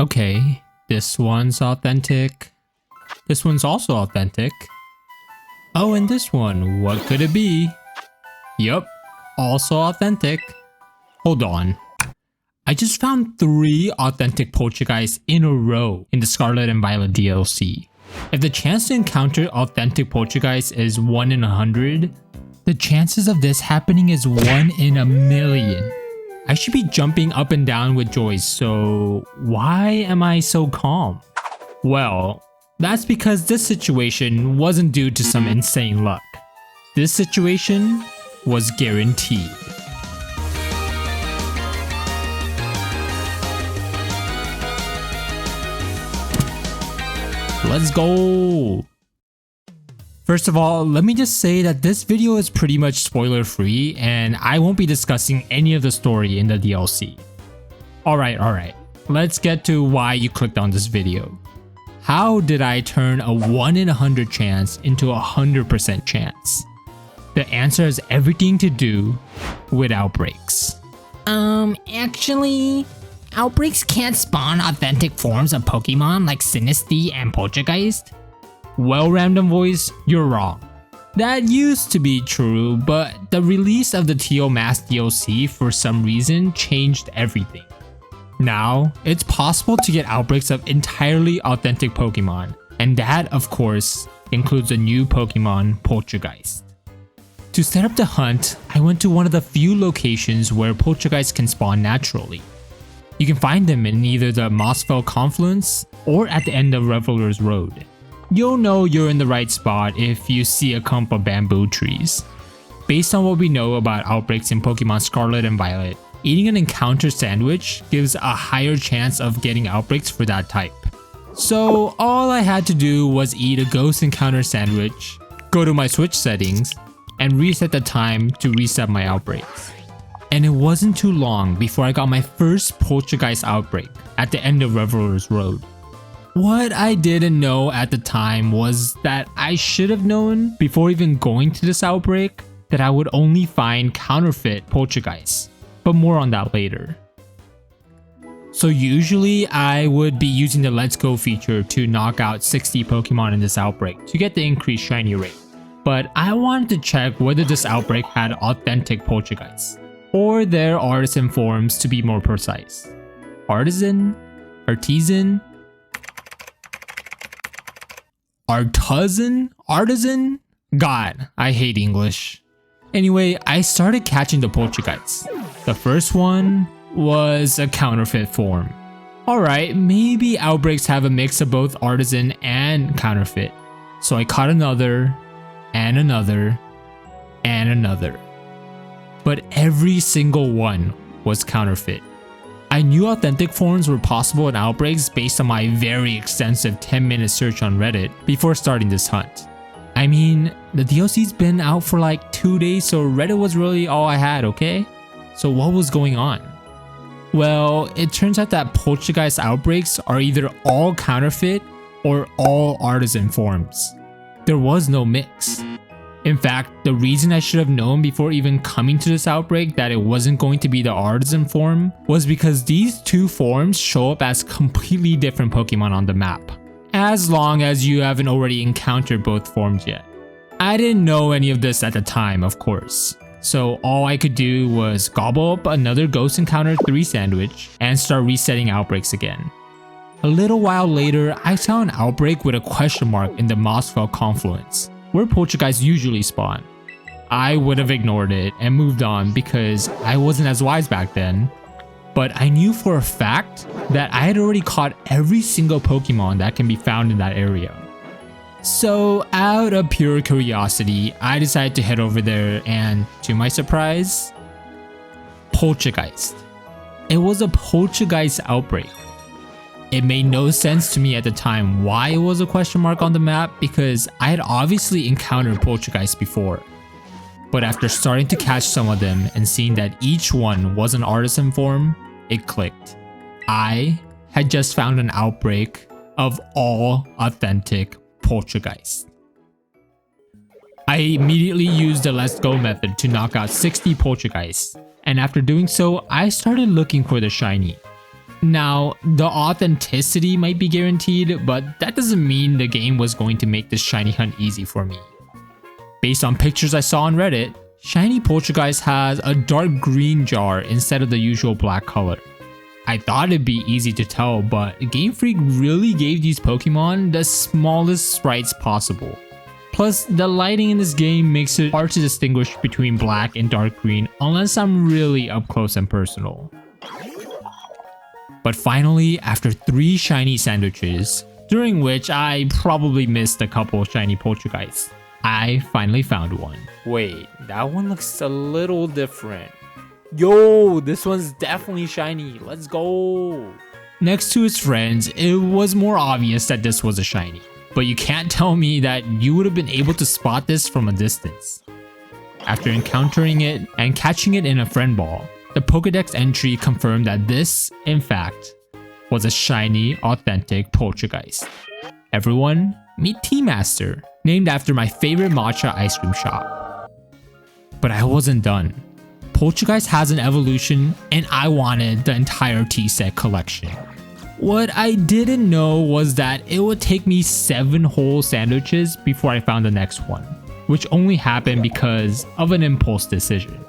Okay, this one's authentic. This one's also authentic. Oh, and this one, what could it be? Yup, also authentic. Hold on. I just found 3 authentic Poltchageists in a row in the Scarlet and Violet DLC. If the chance to encounter authentic Poltchageists is 1 in 100, the chances of this happening is 1 in a million. I should be jumping up and down with joy, so why am I so calm? Well, that's because this situation wasn't due to some insane luck. This situation was guaranteed. Let's go! First of all, let me just say that this video is pretty much spoiler free and I won't be discussing any of the story in the DLC. Alright, let's get to why you clicked on this video. How did I turn a 1 in 100 chance into a 100% chance? The answer has everything to do with Outbreaks. Actually, Outbreaks can't spawn authentic forms of Pokemon like Sinistea and Poltchageist. Well, Random Voice, you're wrong. That used to be true, but the release of the Teal Mask DLC for some reason changed everything. Now, it's possible to get outbreaks of entirely authentic Pokemon, and that, of course, includes a new Pokemon, Poltchageist. To set up the hunt, I went to one of the few locations where Poltchageist can spawn naturally. You can find them in either the Mossfell Confluence or at the end of Reveler's Road. You'll know you're in the right spot if you see a clump of bamboo trees. Based on what we know about outbreaks in Pokemon Scarlet and Violet, eating an encounter sandwich gives a higher chance of getting outbreaks for that type. So all I had to do was eat a ghost encounter sandwich, go to my Switch settings, and reset the time to reset my outbreaks. And it wasn't too long before I got my first Poltchageist outbreak at the end of Reveler's Road. What I didn't know at the time was that I should have known before even going to this outbreak that I would only find counterfeit Poltchageists, but more on that later. So usually I would be using the Let's Go feature to knock out 60 Pokemon in this outbreak to get the increased shiny rate, but I wanted to check whether this outbreak had authentic Poltchageists, or their artisan forms to be more precise. Artisan? Artisan? Artisan? God, I hate English. Anyway, I started catching the Poltchageists. The first one was a counterfeit form. Alright, maybe outbreaks have a mix of both artisan and counterfeit. So I caught another, and another, and another. But every single one was counterfeit. I knew authentic forms were possible in outbreaks based on my very extensive 10-minute search on Reddit before starting this hunt. I mean, the DLC's been out for like 2 days, so Reddit was really all I had, okay? So what was going on? Well, it turns out that Poltchageist outbreaks are either all counterfeit or all artisan forms. There was no mix. In fact, the reason I should have known before even coming to this outbreak that it wasn't going to be the artisan form was because these 2 forms show up as completely different Pokemon on the map, as long as you haven't already encountered both forms yet. I didn't know any of this at the time, of course, so all I could do was gobble up another Ghost Encounter 3 sandwich and start resetting outbreaks again. A little while later, I saw an outbreak with a question mark in the Mossfell Confluence, where Poltchageists usually spawn. I would have ignored it and moved on because I wasn't as wise back then, but I knew for a fact that I had already caught every single Pokemon that can be found in that area. So out of pure curiosity, I decided to head over there and, to my surprise, Poltchageist. It was a Poltchageist outbreak. It made no sense to me at the time why it was a question mark on the map because I had obviously encountered Poltchageist before. But after starting to catch some of them and seeing that each one was an artisan form, it clicked. I had just found an outbreak of all authentic Poltchageist. I immediately used the Let's Go method to knock out 60 Poltchageists, and after doing so, I started looking for the shiny. Now, the authenticity might be guaranteed, but that doesn't mean the game was going to make this shiny hunt easy for me. Based on pictures I saw on Reddit, Shiny Poltchageist has a dark green jar instead of the usual black color. I thought it'd be easy to tell, but Game Freak really gave these Pokemon the smallest sprites possible. Plus, the lighting in this game makes it hard to distinguish between black and dark green unless I'm really up close and personal. But finally, after 3 shiny sandwiches, during which I probably missed a couple shiny Poltchageists, I finally found one. Wait, that one looks a little different. Yo, this one's definitely shiny. Let's go. Next to its friends, it was more obvious that this was a shiny. But you can't tell me that you would have been able to spot this from a distance. After encountering it and catching it in a friend ball, the Pokédex entry confirmed that this, in fact, was a shiny authentic Poltchageist. Everyone, meet Tea Master, named after my favorite matcha ice cream shop. But I wasn't done. Poltchageist has an evolution and I wanted the entire tea set collection. What I didn't know was that it would take me 7 whole sandwiches before I found the next one, which only happened because of an impulse decision.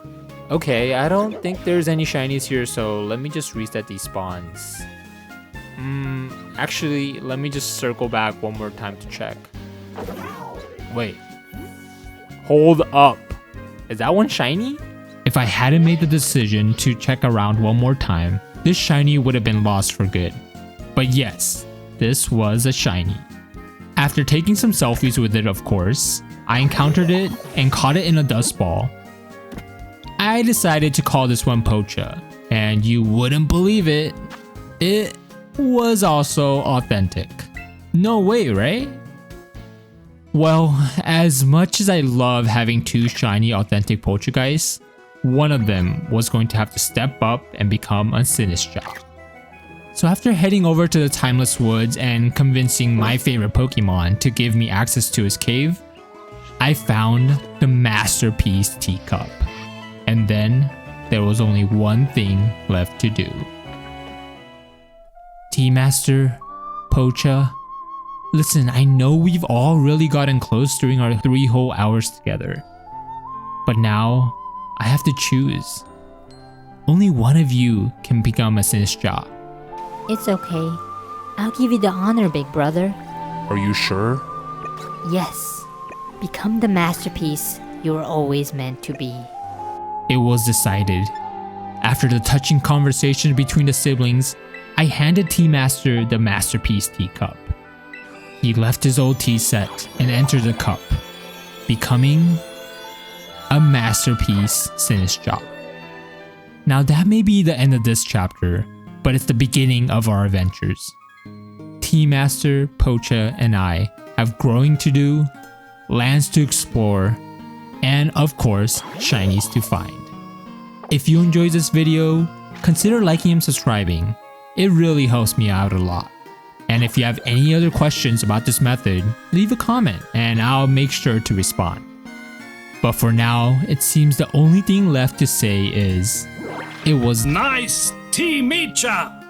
Okay, I don't think there's any shinies here, so let me just reset these spawns. Actually, let me just circle back one more time to check. Wait. Hold up. Is that one shiny? If I hadn't made the decision to check around one more time, this shiny would have been lost for good. But yes, this was a shiny. After taking some selfies with it, of course, I encountered it and caught it in a dust ball. I decided to call this one Pocha, and you wouldn't believe it, it was also authentic. No way, right? Well, as much as I love having 2 shiny authentic Poltchageists, one of them was going to have to step up and become a Sinistea. So after heading over to the Timeless Woods and convincing my favorite Pokemon to give me access to his cave, I found the masterpiece teacup. And then there was only one thing left to do. Tea Master, Pocha, listen, I know we've all really gotten close during our 3 whole hours together. But now, I have to choose. Only one of you can become a Sinistea. It's okay. I'll give you the honor, big brother. Are you sure? Yes. Become the masterpiece you were always meant to be. It was decided. After the touching conversation between the siblings, I handed Tea Master the masterpiece teacup. He left his old tea set and entered the cup, becoming a masterpiece Sinistea. Now that may be the end of this chapter, but it's the beginning of our adventures. Tea Master, Pocha, and I have growing to do, lands to explore, and of course, shinies to find. If you enjoyed this video, consider liking and subscribing. It really helps me out a lot. And if you have any other questions about this method, leave a comment and I'll make sure to respond. But for now, it seems the only thing left to say is, it was nice to meet ya!